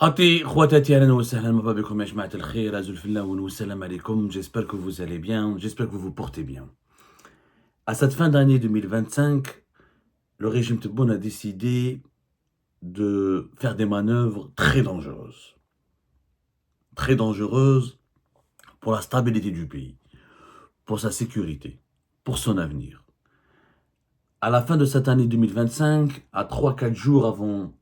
Ahlan wa sahlan, marhaba bikoum ya jamaat al-khair, azul fillah wa salam alaikum. J'espère que vous allez bien, j'espère que vous vous portez bien. À cette fin d'année 2025, le régime Tebboune a décidé de faire des manœuvres très dangereuses pour la stabilité du pays, pour sa sécurité, pour son avenir. À la fin de cette année 2025, à 3-4 jours avant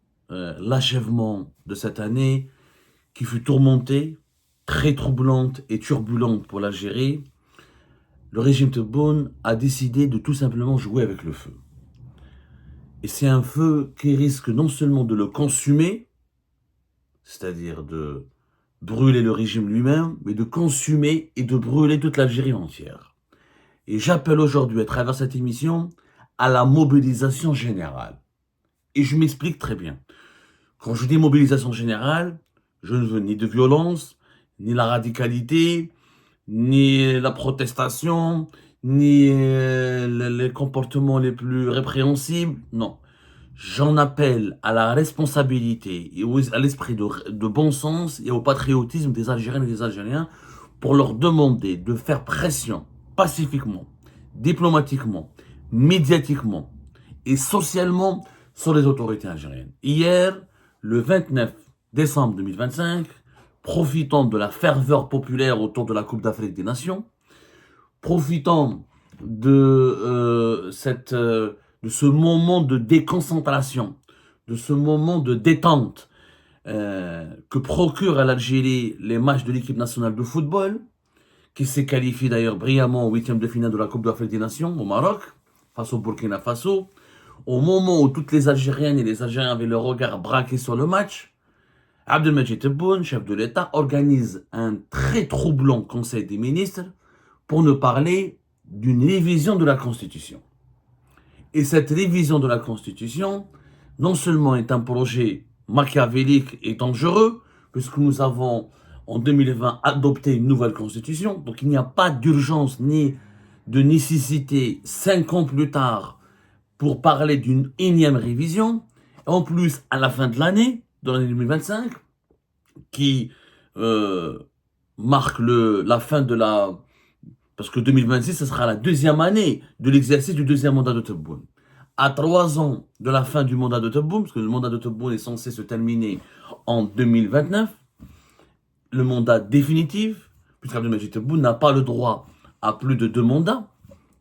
l'achèvement de cette année, qui fut tourmentée, très troublante et turbulente pour l'Algérie, le régime Tebboune a décidé de tout simplement jouer avec le feu. Et c'est un feu qui risque non seulement de le consumer, c'est-à-dire de brûler le régime lui-même, mais de consumer et de brûler toute l'Algérie entière. Et j'appelle aujourd'hui, à travers cette émission, à la mobilisation générale. Et je m'explique très bien. Quand je dis mobilisation générale, je ne veux ni de violence, ni la radicalité, ni la protestation, ni les comportements les plus répréhensibles. Non. J'en appelle à la responsabilité et à l'esprit de bon sens et au patriotisme des Algériennes et des Algériens pour leur demander de faire pression pacifiquement, diplomatiquement, médiatiquement et socialement sur les autorités algériennes. Hier, le 29 décembre 2025, profitant de la ferveur populaire autour de la Coupe d'Afrique des Nations, profitant de ce moment de déconcentration, de ce moment de détente que procurent à l'Algérie les matchs de l'équipe nationale de football, qui s'est qualifiée d'ailleurs brillamment au 8e de finale de la Coupe d'Afrique des Nations au Maroc, face au Burkina Faso, au moment où toutes les Algériennes et les Algériens avaient le regard braqué sur le match, Abdelmadjid Tebboune, chef de l'État, organise un très troublant conseil des ministres pour nous parler d'une révision de la Constitution. Et cette révision de la Constitution, non seulement est un projet machiavélique et dangereux, puisque nous avons en 2020 adopté une nouvelle Constitution, donc il n'y a pas d'urgence ni de nécessité 5 ans plus tard pour parler d'une énième révision. En plus, à la fin de l'année 2025, qui marque la fin de la... Parce que 2026, ce sera la deuxième année de l'exercice du deuxième mandat de Tebboune. À 3 ans de la fin du mandat de Tebboune, parce que le mandat de Tebboune est censé se terminer en 2029, le mandat définitif, puisque Abdelmadjid Tebboune n'a pas le droit à plus de 2 mandats.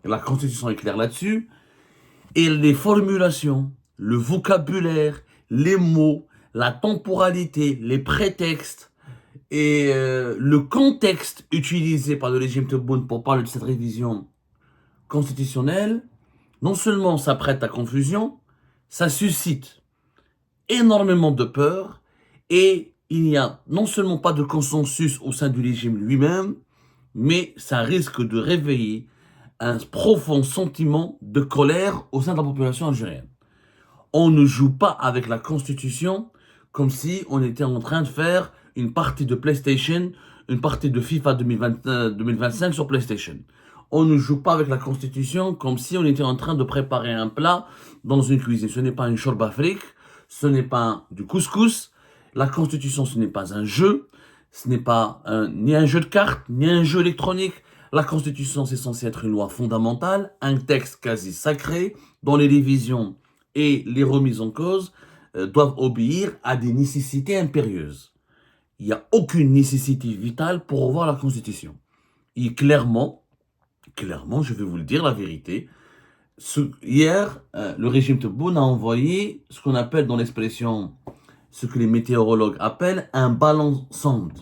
La Constitution est claire là-dessus. Et les formulations, le vocabulaire, les mots, la temporalité, les prétextes et le contexte utilisé par le régime Tebboune pour parler de cette révision constitutionnelle, non seulement ça prête à confusion, ça suscite énormément de peur et il n'y a non seulement pas de consensus au sein du régime lui-même, mais ça risque de réveiller un profond sentiment de colère au sein de la population algérienne. On ne joue pas avec la Constitution comme si on était en train de faire une partie de PlayStation, une partie de FIFA 2025 sur PlayStation. On ne joue pas avec la Constitution comme si on était en train de préparer un plat dans une cuisine. Ce n'est pas une chorba afrique, ce n'est pas du couscous. La Constitution, ce n'est pas un jeu, ce n'est pas ni un jeu de cartes, ni un jeu électronique. La Constitution, c'est censé être une loi fondamentale, un texte quasi sacré, dont les révisions et les remises en cause doivent obéir à des nécessités impérieuses. Il n'y a aucune nécessité vitale pour revoir la Constitution. Et clairement, je vais vous le dire la vérité, hier, le régime Tebboune a envoyé ce qu'on appelle dans l'expression, ce que les météorologues appellent un ballon sonde,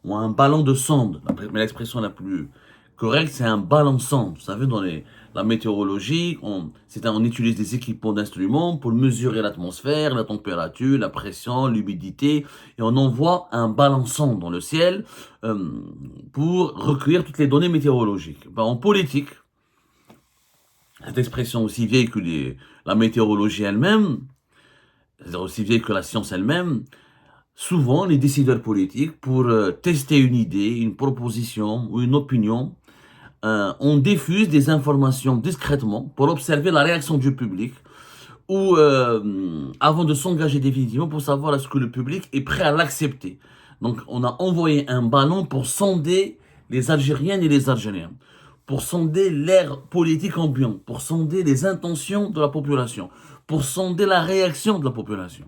ou un ballon de sonde. Mais l'expression la plus correcte, c'est un ballon sonde. Vous savez, dans la météorologie, on utilise des équipements d'instruments pour mesurer l'atmosphère, la température, la pression, l'humidité, et on envoie un ballon sonde dans le ciel pour recueillir toutes les données météorologiques. En politique, cette expression aussi vieille que la météorologie elle-même, c'est-à-dire aussi vieille que la science elle-même, souvent les décideurs politiques, pour tester une idée, une proposition ou une opinion, on diffuse des informations discrètement pour observer la réaction du public, ou avant de s'engager définitivement pour savoir est-ce que le public est prêt à l'accepter. Donc on a envoyé un ballon pour sonder les Algériennes et les Algériens, pour sonder l'air politique ambiant, pour sonder les intentions de la population, pour sonder la réaction de la population.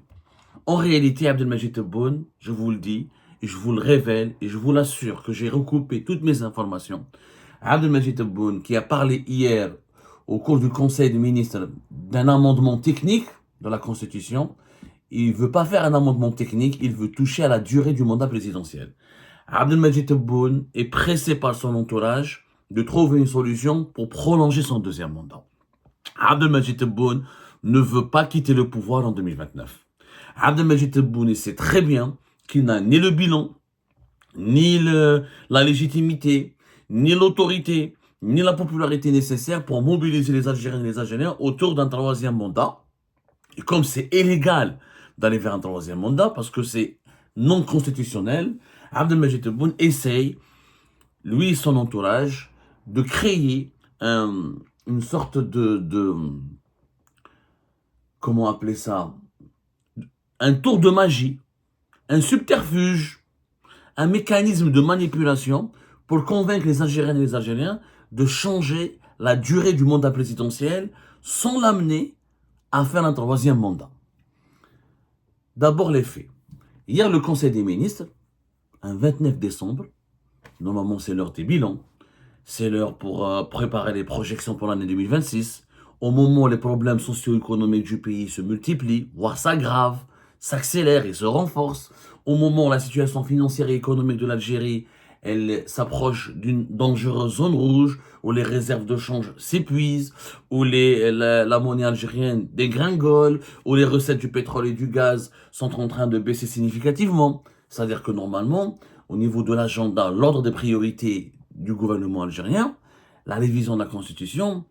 En réalité, Abdelmajid Tebboune, je vous le dis, et je vous le révèle, et je vous l'assure que j'ai recoupé toutes mes informations. Abdelmajid Tebboune, qui a parlé hier au cours du Conseil des ministres d'un amendement technique de la Constitution, il ne veut pas faire un amendement technique, il veut toucher à la durée du mandat présidentiel. Abdelmajid Tebboune est pressé par son entourage de trouver une solution pour prolonger son deuxième mandat. Abdelmajid Tebboune ne veut pas quitter le pouvoir en 2029. Abdelmajid Tebboune sait très bien qu'il n'a ni le bilan, ni la légitimité, ni l'autorité, ni la popularité nécessaire pour mobiliser les Algériens et les Algériens autour d'un troisième mandat. Et comme c'est illégal d'aller vers un troisième mandat, parce que c'est non constitutionnel, Abdelmajid Tebboune essaye, lui et son entourage, de créer une sorte de comment appeler ça, un tour de magie, un subterfuge, un mécanisme de manipulation pour convaincre les Algériennes et les Algériens de changer la durée du mandat présidentiel sans l'amener à faire un troisième mandat. D'abord les faits. Hier, le Conseil des ministres, un 29 décembre, normalement c'est l'heure des bilans, c'est l'heure pour préparer les projections pour l'année 2026, au moment où les problèmes socio-économiques du pays se multiplient, voire s'aggravent, s'accélèrent et se renforcent, au moment où la situation financière et économique de l'Algérie elle s'approche d'une dangereuse zone rouge, où les réserves de change s'épuisent, où la monnaie algérienne dégringole, où les recettes du pétrole et du gaz sont en train de baisser significativement. C'est-à-dire que normalement, au niveau de l'agenda, l'ordre des priorités du gouvernement algérien, la révision de la Constitution,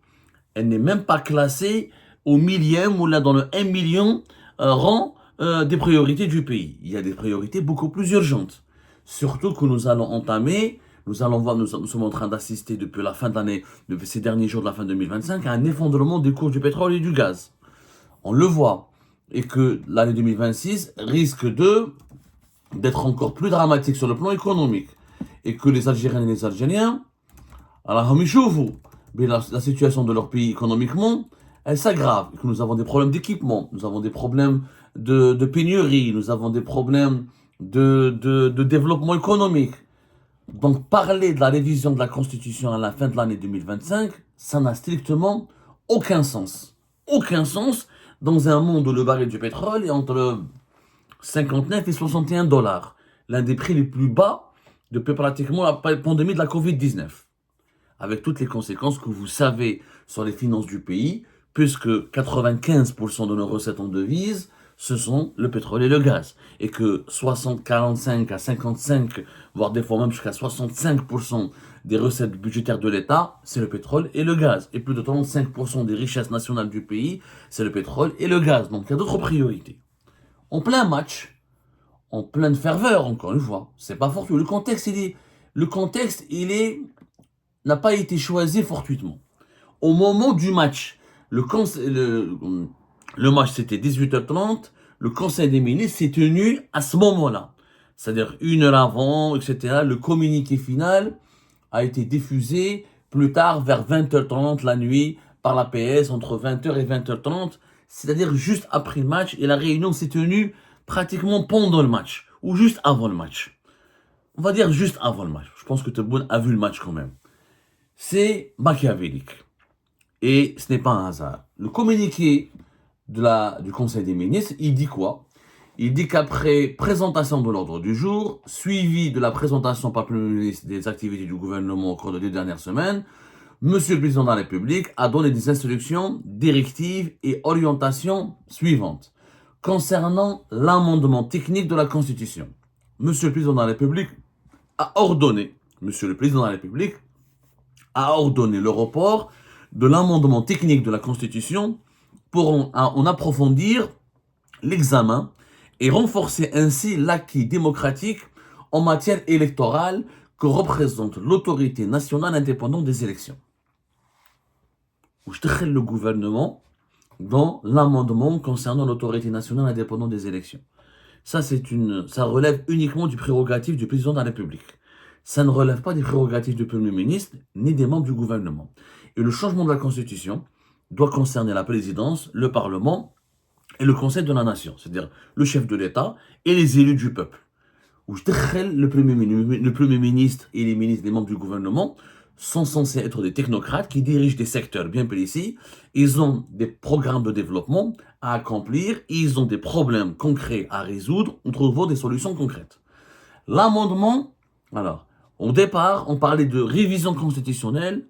elle n'est même pas classée au millième ou là dans le 1 million rang des priorités du pays. Il y a des priorités beaucoup plus urgentes. Surtout que nous allons entamer, nous sommes en train d'assister depuis la fin de l'année, depuis ces derniers jours de la fin 2025, à un effondrement des cours du pétrole et du gaz. On le voit. Et que l'année 2026 risque d'être encore plus dramatique sur le plan économique. Et que les Algériens et les Algériens, alors, la situation de leur pays économiquement, elle s'aggrave. Que nous avons des problèmes d'équipement, nous avons des problèmes de pénurie, nous avons des problèmes de développement économique. Donc parler de la révision de la Constitution à la fin de l'année 2025, ça n'a strictement aucun sens. Aucun sens dans un monde où le baril du pétrole est entre 59 et 61 $, l'un des prix les plus bas depuis pratiquement la pandémie de la Covid-19. Avec toutes les conséquences que vous savez sur les finances du pays, puisque 95% de nos recettes en devises, ce sont le pétrole et le gaz. Et que 45 à 55, voire des fois même jusqu'à 65% des recettes budgétaires de l'État, c'est le pétrole et le gaz. Et plus de 35% des richesses nationales du pays, c'est le pétrole et le gaz. Donc il y a d'autres priorités. En plein match, en pleine ferveur, encore une fois, c'est pas fortuit. Le contexte, n'a pas été choisi fortuitement. Au moment du match, le match c'était 18h30, le Conseil des ministres s'est tenu à ce moment-là. C'est-à-dire 1 heure avant, etc. Le communiqué final a été diffusé plus tard vers 20h30 la nuit par la PS entre 20h et 20h30, c'est-à-dire juste après le match, et la réunion s'est tenue pratiquement pendant le match, ou juste avant le match. On va dire juste avant le match. Je pense que Tebboune a vu le match quand même. C'est machiavélique. Et ce n'est pas un hasard. Le communiqué du Conseil des ministres, il dit quoi? Il dit qu'après présentation de l'ordre du jour, suivi de la présentation par le Premier ministre des activités du gouvernement au cours des 2 dernières semaines, Monsieur le Président de la République a donné des instructions, directives et orientations suivantes concernant l'amendement technique de la Constitution. Monsieur le Président de la République a ordonné, le report de l'amendement technique de la Constitution pour en approfondir l'examen et renforcer ainsi l'acquis démocratique en matière électorale que représente l'autorité nationale indépendante des élections. Le gouvernement dans l'amendement concernant l'autorité nationale indépendante des élections. Ça relève uniquement du prérogatif du président de la République. Ça ne relève pas des prérogatives du Premier ministre ni des membres du gouvernement. Et le changement de la Constitution doit concerner la présidence, le Parlement et le Conseil de la Nation, c'est-à-dire le chef de l'État et les élus du peuple. Où le Premier ministre et les ministres des membres du gouvernement sont censés être des technocrates qui dirigent des secteurs bien précis. Ils ont des programmes de développement à accomplir, ils ont des problèmes concrets à résoudre en trouvant des solutions concrètes. L'amendement, alors, au départ, on parlait de révision constitutionnelle,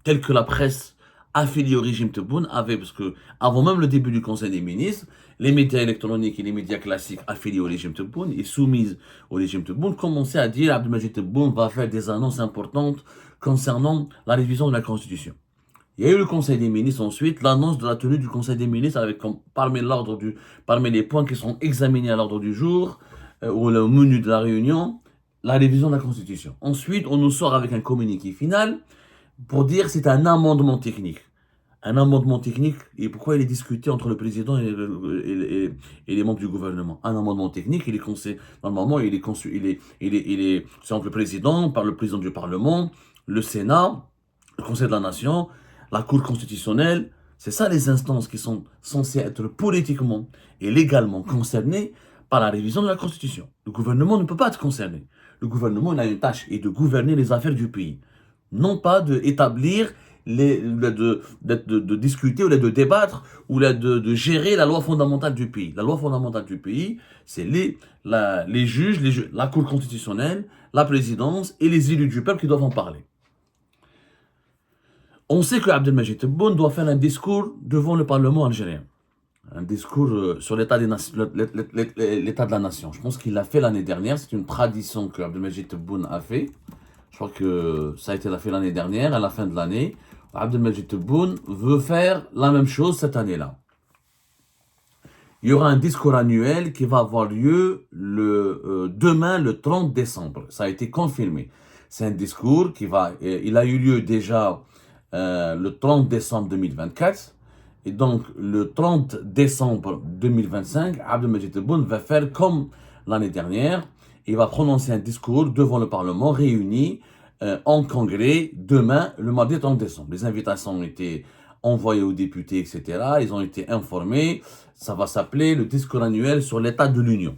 telle que la presse affiliée au régime Tebboune avait, parce que avant même le début du Conseil des ministres, les médias électroniques et les médias classiques affiliés au régime Tebboune et soumis au régime Tebboune commençaient à dire Abdelmajid Tebboune va faire des annonces importantes concernant la révision de la Constitution. Il y a eu le Conseil des ministres ensuite, l'annonce de la tenue du Conseil des ministres avec parmi les points qui sont examinés à l'ordre du jour ou le menu de la réunion, la révision de la Constitution. Ensuite, on nous sort avec un communiqué final pour dire que c'est un amendement technique. Un amendement technique, et pourquoi il est discuté entre le président et les membres du gouvernement? Un amendement technique, normalement, c'est entre le président, par le président du Parlement, le Sénat, le Conseil de la Nation, la Cour constitutionnelle. C'est ça les instances qui sont censées être politiquement et légalement concernées par la révision de la Constitution. Le gouvernement ne peut pas être concerné. Le gouvernement il a une tâche, et de gouverner les affaires du pays. Non pas d'établir, de discuter ou de débattre ou de gérer la loi fondamentale du pays. La loi fondamentale du pays, c'est les juges, la Cour constitutionnelle, la présidence et les élus du peuple qui doivent en parler. On sait que Abdelmajid Tebboune doit faire un discours devant le Parlement algérien. Un discours sur l'état de la nation. Je pense qu'il l'a fait l'année dernière. C'est une tradition que Abdelmajid Tebboune a fait. Je crois que ça a été fait l'année dernière, à la fin de l'année. Abdelmajid Tebboune veut faire la même chose cette année-là. Il y aura un discours annuel qui va avoir lieu demain, le 30 décembre. Ça a été confirmé. C'est un discours il a eu lieu déjà le 30 décembre 2024. Et donc, le 30 décembre 2025, Abdelmajid Tebboune va faire comme l'année dernière. Il va prononcer un discours devant le Parlement réuni en congrès demain, le mardi 30 décembre. Les invitations ont été envoyées aux députés, etc. Ils ont été informés. Ça va s'appeler le discours annuel sur l'état de l'Union.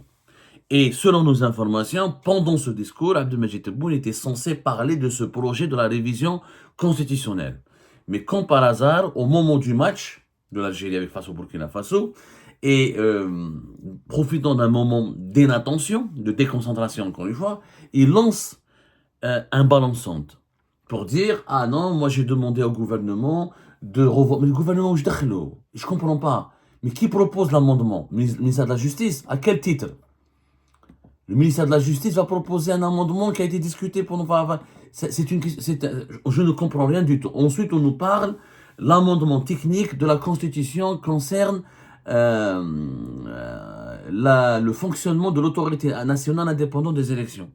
Et selon nos informations, pendant ce discours, Abdelmajid Tebboune était censé parler de ce projet de la révision constitutionnelle. Mais comme par hasard, au moment du match de l'Algérie face au Burkina Faso, et profitant d'un moment d'inattention, de déconcentration encore une fois, il lance un ballon sonde pour dire « Ah non, moi j'ai demandé au gouvernement de revoir... » Mais le gouvernement, je ne comprends pas. Mais qui propose l'amendement? Le ministère de la Justice? À quel titre? Le ministère de la Justice va proposer un amendement qui a été discuté pendant... Je ne comprends rien du tout. Ensuite, on nous parle, l'amendement technique de la Constitution concerne le fonctionnement de l'autorité nationale indépendante des élections.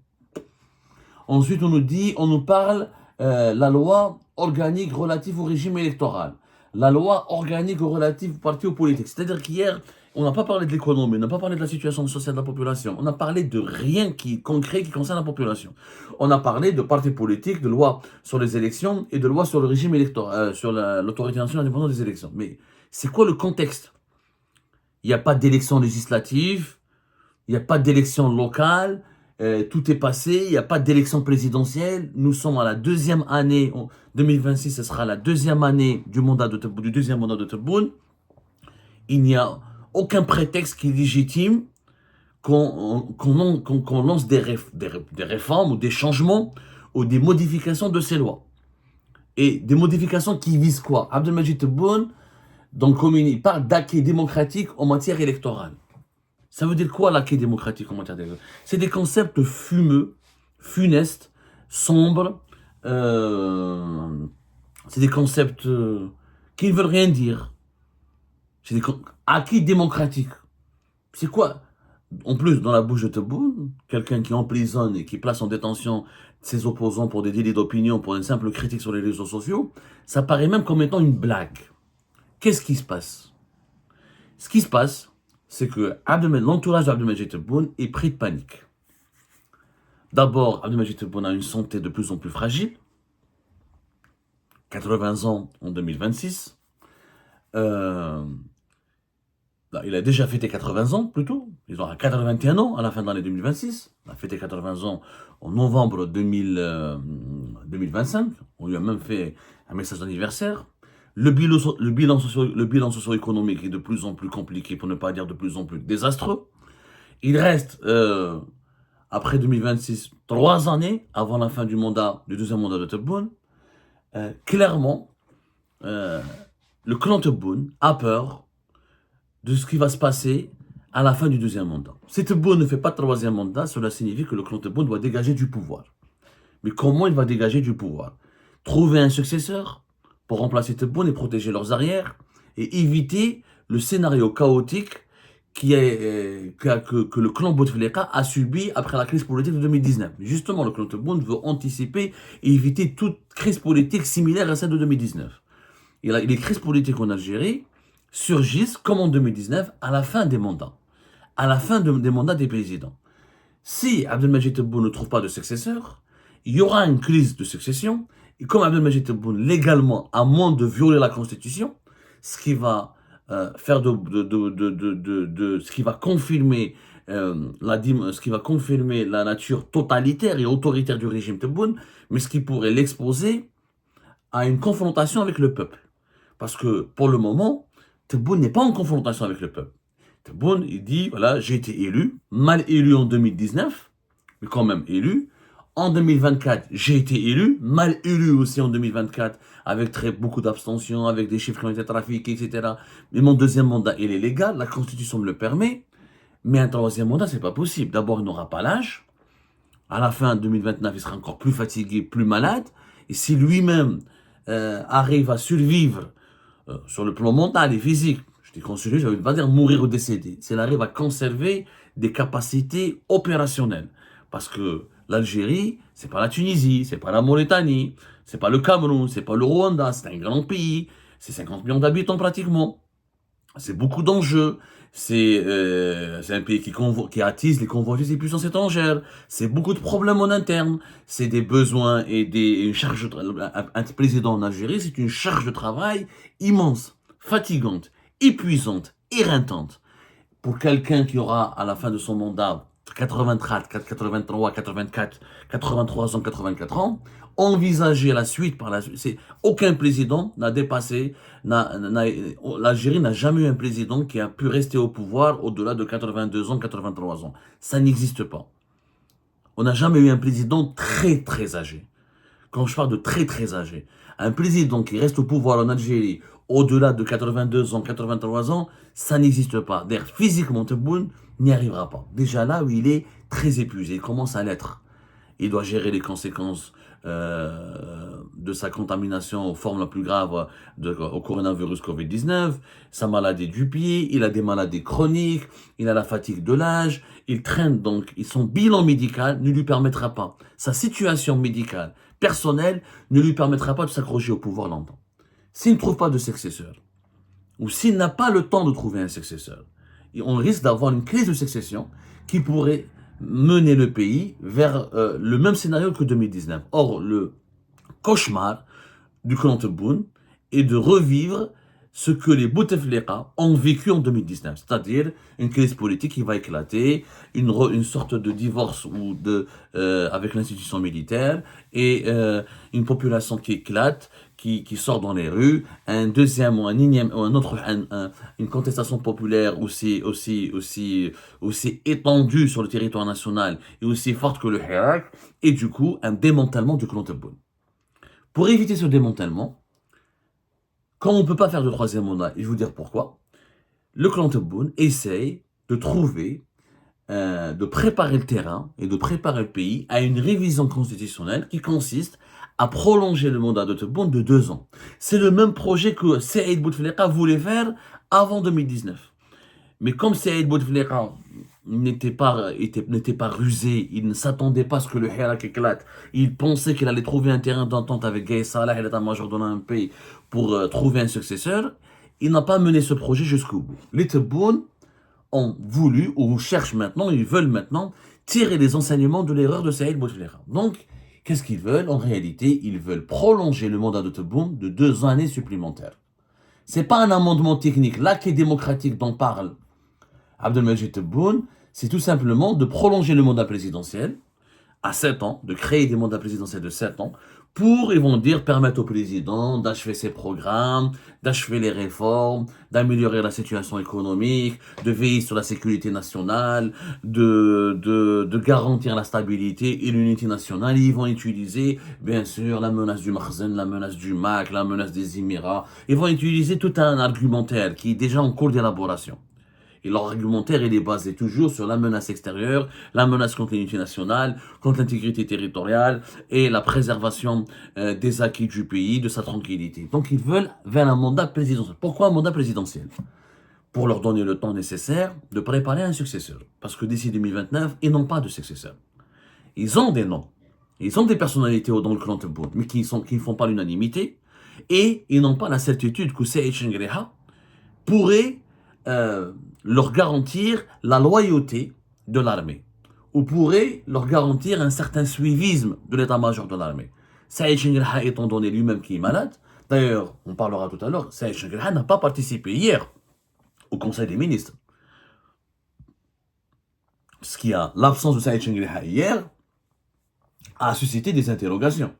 Ensuite, on nous parle la loi organique relative au régime électoral, la loi organique relative aux partis politiques. C'est-à-dire qu'hier, on n'a pas parlé de l'économie, on n'a pas parlé de la situation sociale de la population, on a parlé de rien concret qui concerne la population. On a parlé de partis politiques, de loi sur les élections et de loi sur le régime électoral, sur l'autorité nationale indépendante des élections. Mais c'est quoi le contexte? Il n'y a pas d'élection législative, il n'y a pas d'élection locale, tout est passé, il n'y a pas d'élection présidentielle. Nous sommes à la deuxième année, en 2026, ce sera la deuxième année du deuxième mandat de Tebboune. Il n'y a aucun prétexte qui est légitime qu'on lance des réformes ou des changements ou des modifications de ces lois. Et des modifications qui visent quoi? Abdelmajid Tebboune, donc, il parle d'acquis démocratique en matière électorale. Ça veut dire quoi l'acquis démocratique en matière électorale? C'est des concepts fumeux, funestes, sombres. C'est des concepts qui ne veulent rien dire. C'est des acquis démocratiques. C'est quoi? En plus, dans la bouche de Tebboune, quelqu'un qui emprisonne et qui place en détention ses opposants pour des délits d'opinion, pour une simple critique sur les réseaux sociaux, ça paraît même comme étant une blague. qu'est-ce qui se passe? Ce qui se passe, c'est que l'entourage d'Abdelmajid Tebboune est pris de panique. D'abord, Abdelmajid Tebboune a une santé de plus en plus fragile. 80 ans en 2026. Il a déjà fêté 80 ans, plutôt. Ils aura 81 ans à la fin de l'année 2026. Il a fêté 80 ans en novembre 2025. On lui a même fait un message d'anniversaire. Le bilan socio-économique est de plus en plus compliqué, pour ne pas dire de plus en plus désastreux. Il reste, après 2026, 3 années avant la fin du deuxième mandat de Tebboune. Clairement, le clan Tebboune a peur de ce qui va se passer à la fin du deuxième mandat. Si Tebboune ne fait pas de troisième mandat, cela signifie que le clan Tebboune doit dégager du pouvoir. Mais comment il va dégager du pouvoir? Trouver un successeur pour remplacer Tebboune et protéger leurs arrières et éviter le scénario chaotique que le clan Bouteflika a subi après la crise politique de 2019. Justement, le clan Tebboune veut anticiper et éviter toute crise politique similaire à celle de 2019. Et les crises politiques en Algérie surgissent, comme en 2019, à la fin des mandats. À la fin des mandats des présidents. Si Abdelmajid Tebboune ne trouve pas de successeur, il y aura une crise de succession. Et comme Abdelmajid Tebboune, légalement, à moins de violer la Constitution, ce qui va ce qui va confirmer ce qui va confirmer la nature totalitaire et autoritaire du régime Tebboune, mais ce qui pourrait l'exposer à une confrontation avec le peuple. Parce que pour le moment, Tebboune n'est pas en confrontation avec le peuple. Tebboune, il dit, voilà, j'ai été élu, mal élu en 2019, mais quand même élu. En 2024, j'ai été élu, mal élu aussi en 2024, avec beaucoup d'abstention, avec des chiffres qui ont été trafiqués, etc. Mais mon deuxième mandat, il est légal, la Constitution me le permet. Mais un troisième mandat, c'est pas possible. D'abord, il n'aura pas l'âge. À la fin 2029, il sera encore plus fatigué, plus malade. Et si lui-même arrive à survivre sur le plan mental et physique, je dis qu'on survit, je ne veux pas dire mourir ou décéder. S'il arrive à conserver des capacités opérationnelles. Parce que l'Algérie, c'est pas la Tunisie, c'est pas la Mauritanie, c'est pas le Cameroun, c'est pas le Rwanda, c'est un grand pays, c'est 50 millions d'habitants pratiquement. C'est beaucoup d'enjeux, c'est un pays qui attise les convoitises des puissances étrangères, c'est beaucoup de problèmes en interne, c'est des besoins et une charge un président en Algérie, c'est une charge de travail immense, fatigante, épuisante, éreintante. Pour quelqu'un qui aura à la fin de son mandat 83, 83 ans, 84 ans, envisager la suite par la suite. Aucun président n'a dépassé, l'Algérie n'a jamais eu un président qui a pu rester au pouvoir au-delà de 82 ans, 83 ans. Ça n'existe pas. On n'a jamais eu un président très très âgé. Quand je parle de très très âgé, un président qui reste au pouvoir en Algérie au-delà de 82 ans, 83 ans, ça n'existe pas. D'ailleurs, physiquement, Tebboune n'y arrivera pas. Déjà là où il est très épuisé, il commence à l'être. Il doit gérer les conséquences de sa contamination aux formes la plus graves au coronavirus Covid-19, sa maladie du pied, il a des maladies chroniques, il a la fatigue de l'âge, il traîne donc, son bilan médical ne lui permettra pas, sa situation médicale personnelle ne lui permettra pas de s'accrocher au pouvoir longtemps. S'il ne trouve pas de successeur, ou s'il n'a pas le temps de trouver un successeur, on risque d'avoir une crise de succession qui pourrait mener le pays vers le même scénario que 2019. Or, le cauchemar du clan Tebboune est de revivre ce que les Bouteflika ont vécu en 2019, c'est-à-dire une crise politique qui va éclater, une sorte de divorce avec l'institution militaire et une population qui éclate, qui sort dans les rues, un deuxième ou un énième ou un autre, une contestation populaire aussi étendue sur le territoire national et aussi forte que le Hirak, et du coup un démantèlement du clan Tebboune. Pour éviter ce démantèlement, comme on ne peut pas faire de troisième mandat, et je vais vous dire pourquoi, le clan Tebboune essaye de trouver, de préparer le terrain et de préparer le pays à une révision constitutionnelle qui consiste à prolonger le mandat de Tebboune de 2 ans. C'est le même projet que Saïd Bouteflika voulait faire avant 2019. Mais comme Saïd Bouteflika n'était pas rusé, il ne s'attendait pas à ce que le Hirak éclate, il pensait qu'il allait trouver un terrain d'entente avec Gaye Salah et l'état-major de l'ANP pour trouver un successeur, il n'a pas mené ce projet jusqu'au bout. Les Tebboune ont voulu, ou cherchent maintenant, ils veulent maintenant tirer les enseignements de l'erreur de Saïd Bouteflika. Donc, qu'est-ce qu'ils veulent? En réalité, ils veulent prolonger le mandat de Tebboune de 2 années supplémentaires. C'est pas un amendement technique. L'acquis démocratique dont parle Abdelmajid Tebboune, c'est tout simplement de prolonger le mandat présidentiel à 7 ans, de créer des mandats présidentiels de 7 ans, pour, ils vont dire, permettre au président d'achever ses programmes, d'achever les réformes, d'améliorer la situation économique, de veiller sur la sécurité nationale, de garantir la stabilité et l'unité nationale. Ils vont utiliser, bien sûr, la menace du Makhzen, la menace du MAC, la menace des Émirats. Ils vont utiliser tout un argumentaire qui est déjà en cours d'élaboration. Et leur argumentaire, il est basé toujours sur la menace extérieure, la menace contre l'unité nationale, contre l'intégrité territoriale et la préservation des acquis du pays, de sa tranquillité. Donc ils veulent vers un mandat présidentiel. Pourquoi un mandat présidentiel? Pour leur donner le temps nécessaire de préparer un successeur. Parce que d'ici 2029, ils n'ont pas de successeur. Ils ont des noms. Ils ont des personnalités dans le clan Tebboune, mais qui ne font pas l'unanimité. Et ils n'ont pas la certitude que Saïd Chenguereha pourrait leur garantir la loyauté de l'armée, ou pourrait leur garantir un certain suivisme de l'état-major de l'armée. Saïd Chenguereha étant donné lui-même qui est malade, d'ailleurs, on parlera tout à l'heure, Saïd Chenguereha n'a pas participé hier au Conseil des ministres. Ce qui a, l'absence de Saïd Chenguereha hier a suscité des interrogations.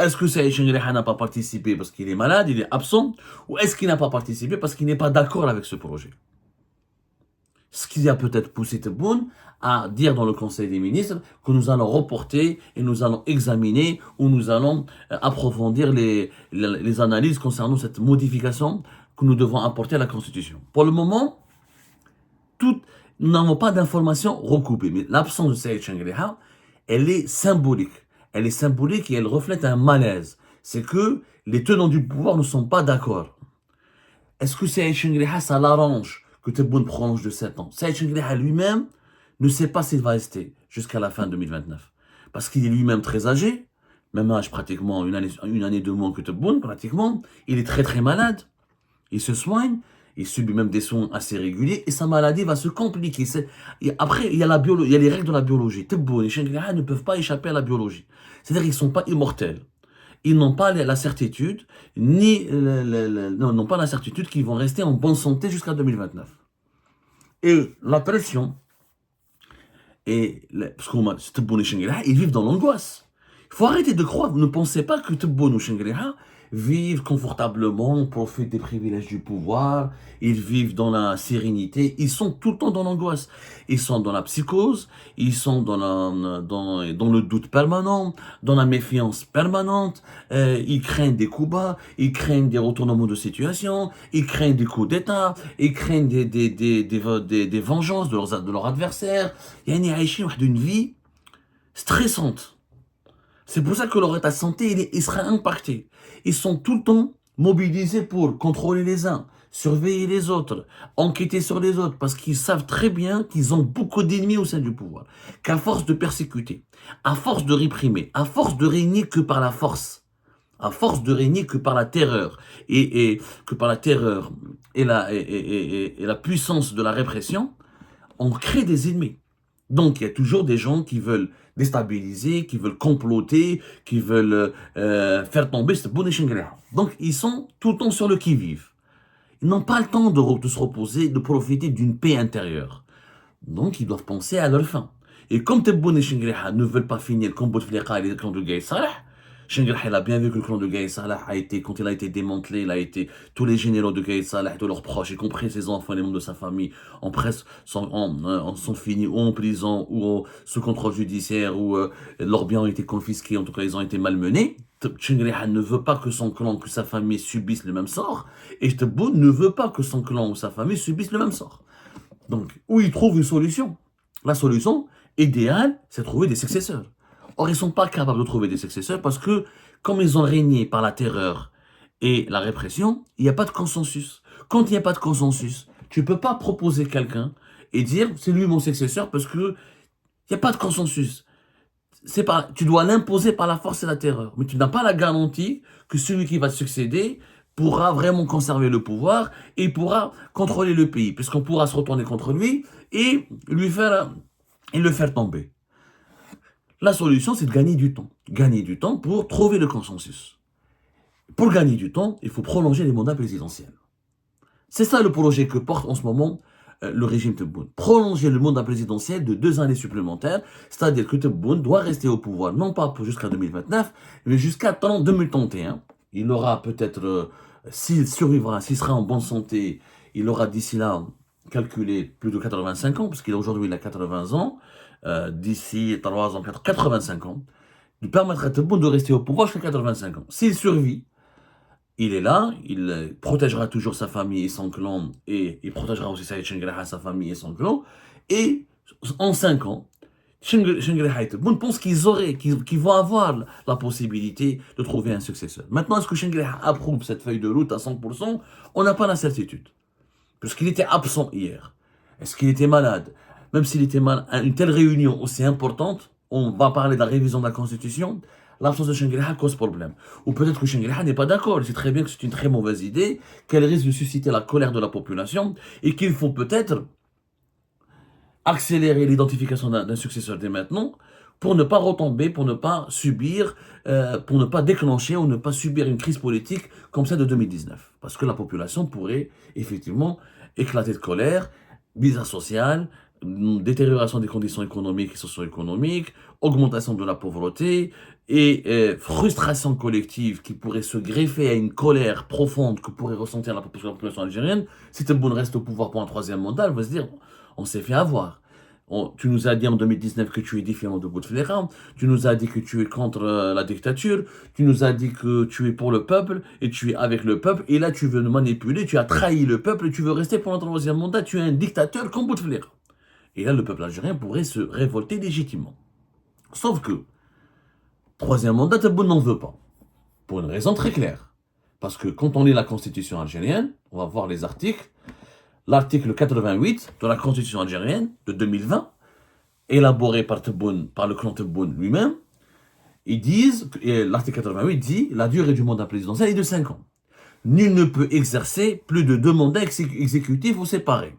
Est-ce que Saïd Chenguereha n'a pas participé parce qu'il est malade, il est absent, ou est-ce qu'il n'a pas participé parce qu'il n'est pas d'accord avec ce projet? Ce qui a peut-être poussé Tebboune à dire dans le Conseil des ministres que nous allons reporter et nous allons examiner ou nous allons approfondir les analyses concernant cette modification que nous devons apporter à la Constitution. Pour le moment, nous n'avons pas d'informations recoupées, mais l'absence de Saïd Chenguereha, elle est symbolique. Elle est symbolique et elle reflète un malaise. C'est que les tenants du pouvoir ne sont pas d'accord. Est-ce que Saïd Chenguereha, ça l'arrange que Tebboune prolonge de 7 ans? Saïd Chenguereha lui-même ne sait pas s'il va rester jusqu'à la fin 2029. Parce qu'il est lui-même très âgé, même âge pratiquement, une année de moins que Tebboune pratiquement. Il est très très malade. Il se soigne, il subit même des soins assez réguliers et sa maladie va se compliquer. Et après, il y a les règles de la biologie. Tebboune et Chenguereha ne peuvent pas échapper à la biologie. C'est-à-dire qu'ils ne sont pas immortels. Ils n'ont pas la certitude, n'ont pas la certitude qu'ils vont rester en bonne santé jusqu'à 2029. Et la pression, parce que Tebboune et Chenguereha, ils vivent dans l'angoisse. Il faut arrêter de croire, ne pensez pas que Tebboune ou Chenguereha vivent confortablement, profitent des privilèges du pouvoir, ils vivent dans la sérénité, ils sont tout le temps dans l'angoisse. Ils sont dans la psychose, ils sont dans le doute permanent, dans la méfiance permanente, ils craignent des coups bas, ils craignent des retournements de situation, ils craignent des coups d'état, ils craignent des vengeances de leurs adversaires. Il y a une vie stressante. C'est pour ça que leur état de santé, il sera impacté. Ils sont tout le temps mobilisés pour contrôler les uns, surveiller les autres, enquêter sur les autres, parce qu'ils savent très bien qu'ils ont beaucoup d'ennemis au sein du pouvoir. Qu'à force de persécuter, à force de réprimer, à force de régner que par la force, à force de régner que par la terreur, et que par la terreur et la puissance de la répression, on crée des ennemis. Donc, il y a toujours des gens qui veulent déstabiliser, qui veulent comploter, qui veulent faire tomber cette bonne Chenguereha. Donc, ils sont tout le temps sur le qui-vive. Ils n'ont pas le temps de se reposer, de profiter d'une paix intérieure. Donc, ils doivent penser à leur fin. Et comme Tebboune et Chenguereha ne veulent pas finir comme Bouteflika et les clans de Gaye Salah, Chenguereha, il a bien vu que le clan de Gaye Salah quand il a été démantelé, tous les généraux de Gaye Salah, tous leurs proches, y compris ses enfants et les membres de sa famille, sont finis ou en prison ou sous contrôle judiciaire ou leurs biens ont été confisqués, en tout cas ils ont été malmenés. Chenguereha ne veut pas que son clan, que sa famille subissent le même sort, et Tebboune ne veut pas que son clan ou sa famille subissent le même sort. Donc, où il trouve une solution? La solution idéale, c'est de trouver des successeurs. Or, ils ne sont pas capables de trouver des successeurs parce que, comme ils ont régné par la terreur et la répression, il n'y a pas de consensus. Quand il n'y a pas de consensus, tu ne peux pas proposer quelqu'un et dire c'est lui mon successeur parce que il n'y a pas de consensus. Tu dois l'imposer par la force et la terreur. Mais tu n'as pas la garantie que celui qui va te succéder pourra vraiment conserver le pouvoir et pourra contrôler le pays, puisqu'on pourra se retourner contre lui et le faire tomber. La solution, c'est de gagner du temps. Gagner du temps pour trouver le consensus. Pour gagner du temps, il faut prolonger les mandats présidentiels. C'est ça le projet que porte en ce moment le régime Tebboune. Prolonger le mandat présidentiel de 2 années supplémentaires, c'est-à-dire que Tebboune doit rester au pouvoir, non pas jusqu'à 2029, mais jusqu'à 2031. Il aura peut-être, s'il survivra, s'il sera en bonne santé, il aura d'ici là calculé plus de 85 ans, parce qu'aujourd'hui il a 80 ans, d'ici 3 ans, 85 ans, lui permettra à Tebboune de rester au pouvoir jusqu'à 85 ans. S'il survit, il est là, il protégera toujours sa famille et son clan, et il protégera aussi Saïd Chenguereha, sa famille et son clan, et en 5 ans, Chenguereha et Tebboune pensent qu'ils vont avoir la possibilité de trouver un successeur. Maintenant, est-ce que Chenguereha approuve cette feuille de route à 100%? On n'a pas la certitude. Puisqu'il était absent hier. Est-ce qu'il était malade? Même s'il était malade, une telle réunion aussi importante, on va parler de la révision de la Constitution, l'absence de Chenguereha cause problème. Ou peut-être que Chenguereha n'est pas d'accord, il sait très bien que c'est une très mauvaise idée, qu'elle risque de susciter la colère de la population, et qu'il faut peut-être accélérer l'identification d'un successeur dès maintenant, pour ne pas retomber, pour ne pas subir, pour ne pas déclencher ou ne pas subir une crise politique comme celle de 2019. Parce que la population pourrait effectivement éclater de colère, misère sociale, détérioration des conditions économiques et socio-économiques, augmentation de la pauvreté et frustration collective qui pourrait se greffer à une colère profonde que pourrait ressentir la population algérienne. Si Tebboune reste au pouvoir pour un 3e mandat, elle va se dire, on s'est fait avoir. Tu nous as dit en 2019 que tu es différent de Bouteflika, tu nous as dit que tu es contre la dictature, tu nous as dit que tu es pour le peuple et tu es avec le peuple, et là tu veux nous manipuler, tu as trahi le peuple et tu veux rester pour un 3e mandat, tu es un dictateur comme Bouteflika. Et là le peuple algérien pourrait se révolter légitimement. Sauf que, 3e mandat, Tebboune n'en veut pas. Pour une raison très claire. Parce que quand on lit la constitution algérienne, on va voir les articles, l'article 88 de la Constitution algérienne de 2020, élaboré par le clan Tebboune lui-même, ils disent, l'article 88 dit, la durée du mandat présidentiel est de 5 ans. Nul ne peut exercer plus de 2 mandats exécutifs ou séparés.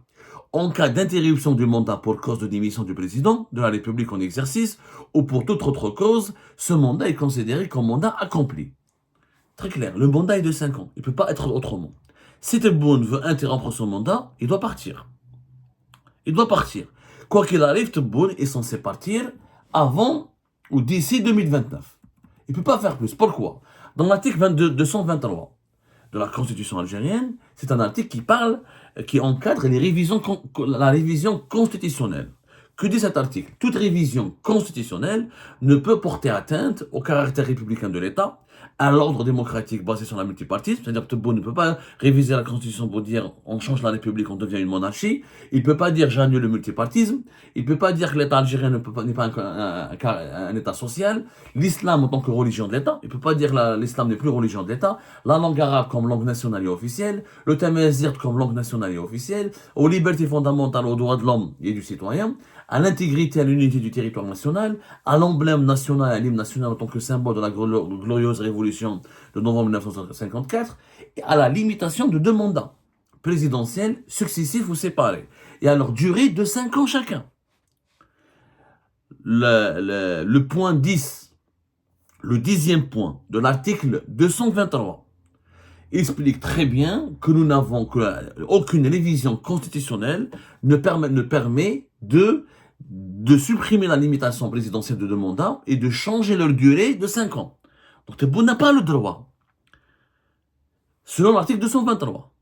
En cas d'interruption du mandat pour cause de démission du président de la République en exercice ou pour toute autre cause, ce mandat est considéré comme mandat accompli. Très clair, le mandat est de 5 ans, il ne peut pas être autrement. Si Tebboune veut interrompre son mandat, il doit partir. Il doit partir. Quoi qu'il arrive, Tebboune est censé partir avant ou d'ici 2029. Il ne peut pas faire plus. Pourquoi? Dans l'article 223 de la Constitution algérienne, c'est un article qui encadre la révision constitutionnelle. Que dit cet article? Toute révision constitutionnelle ne peut porter atteinte au caractère républicain de l'État, à l'ordre démocratique basé sur la multipartisme, c'est-à-dire que Tebboune ne peut pas réviser la Constitution pour dire on change la République, on devient une monarchie, il ne peut pas dire j'annule le multipartisme, il ne peut pas dire que l'État algérien n'est pas un État social, l'islam en tant que religion de l'État, il ne peut pas dire que l'islam n'est plus religion de l'État, la langue arabe comme langue nationale et officielle, le tamazight comme langue nationale et officielle, aux libertés fondamentales, aux droits de l'homme et du citoyen, à l'intégrité et à l'unité du territoire national, à l'emblème national, à l'hymne national en tant que symbole de la glorieuse révolution de novembre 1954, et à la limitation de 2 mandats, présidentiels, successifs ou séparés, et à leur durée de 5 ans chacun. Le point 10, le 10e point de l'article 223, explique très bien que nous n'avons aucune révision constitutionnelle ne permet de supprimer la limitation présidentielle de 2 mandats et de changer leur durée de 5 ans. Donc Tebboune n'a pas le droit. Selon l'article 223.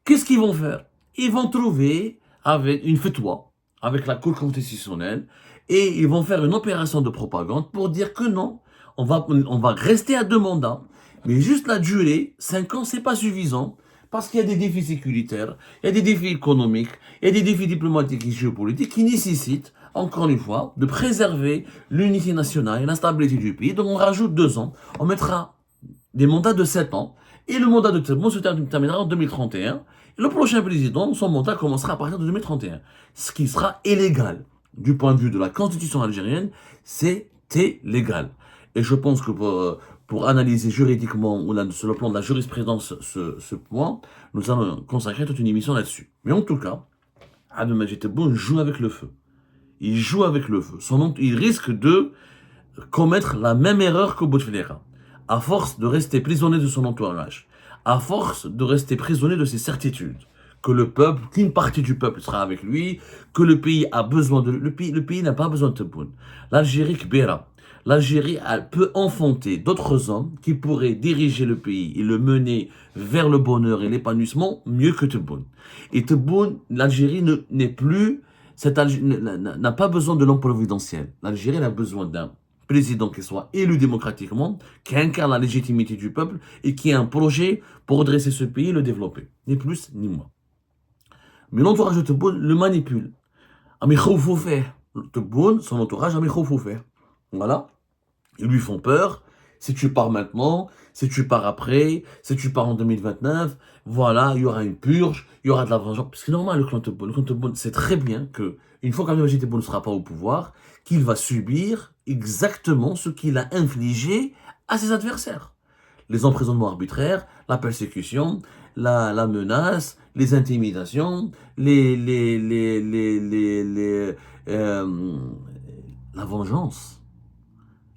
Qu'est-ce qu'ils vont faire? Ils vont trouver avec une fatwa, avec la Cour constitutionnelle, et ils vont faire une opération de propagande pour dire que non, on va rester à 2 mandats, mais juste la durée, 5 ans, c'est pas suffisant, parce qu'il y a des défis sécuritaires, il y a des défis économiques, il y a des défis diplomatiques et géopolitiques qui nécessitent, encore une fois, de préserver l'unité nationale et la stabilité du pays. Donc on rajoute 2 ans, on mettra des mandats de 7 ans, et le mandat de Tebboune se terminera en 2031. Et le prochain président, son mandat commencera à partir de 2031. Ce qui sera illégal. Du point de vue de la constitution algérienne, c'était légal. Et je pense que pour pour analyser juridiquement ou sur le plan de la jurisprudence ce point, nous allons consacrer toute une émission là-dessus. Mais en tout cas, Abdelmajid Tebboune joue avec le feu. Il joue avec le feu. Il risque de commettre la même erreur que Bouteflika. À force de rester prisonnier de son entourage, à force de rester prisonnier de ses certitudes, que le peuple, qu'une partie du peuple sera avec lui, que le pays a besoin de... Le pays n'a pas besoin de Tebboune. L'Algérie kbira. L'Algérie peut enfanter d'autres hommes qui pourraient diriger le pays et le mener vers le bonheur et l'épanouissement mieux que Tebboune. Et Tebboune, l'Algérie n'est plus... n'a pas besoin de l'homme providentiel. L'Algérie a besoin d'un président qui soit élu démocratiquement, qui incarne la légitimité du peuple et qui a un projet pour redresser ce pays et le développer. Ni plus, ni moins. Mais l'entourage de Tebboune le manipule. Tebboune, son entourage, voilà. Ils lui font peur. Si tu pars maintenant, si tu pars après, si tu pars en 2029, voilà, il y aura une purge, il y aura de la vengeance. Parce que normal, le clan Tebboune sait très bien que, une fois qu'Abdelmajid Tebboune ne sera pas au pouvoir, qu'il va subir exactement ce qu'il a infligé à ses adversaires. Les emprisonnements arbitraires, la persécution, la menace, les intimidations, la vengeance.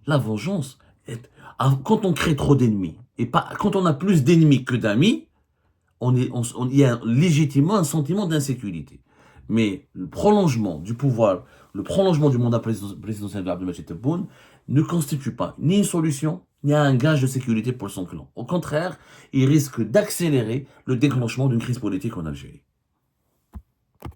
La vengeance. Quand on crée trop d'ennemis, et pas, quand on a plus d'ennemis que d'amis, il y a légitimement un sentiment d'insécurité. Mais le prolongement du pouvoir, le prolongement du mandat présidentiel d'Abdelmajid Tebboune ne constitue pas ni une solution, ni un gage de sécurité pour son clan. Au contraire, il risque d'accélérer le déclenchement d'une crise politique en Algérie.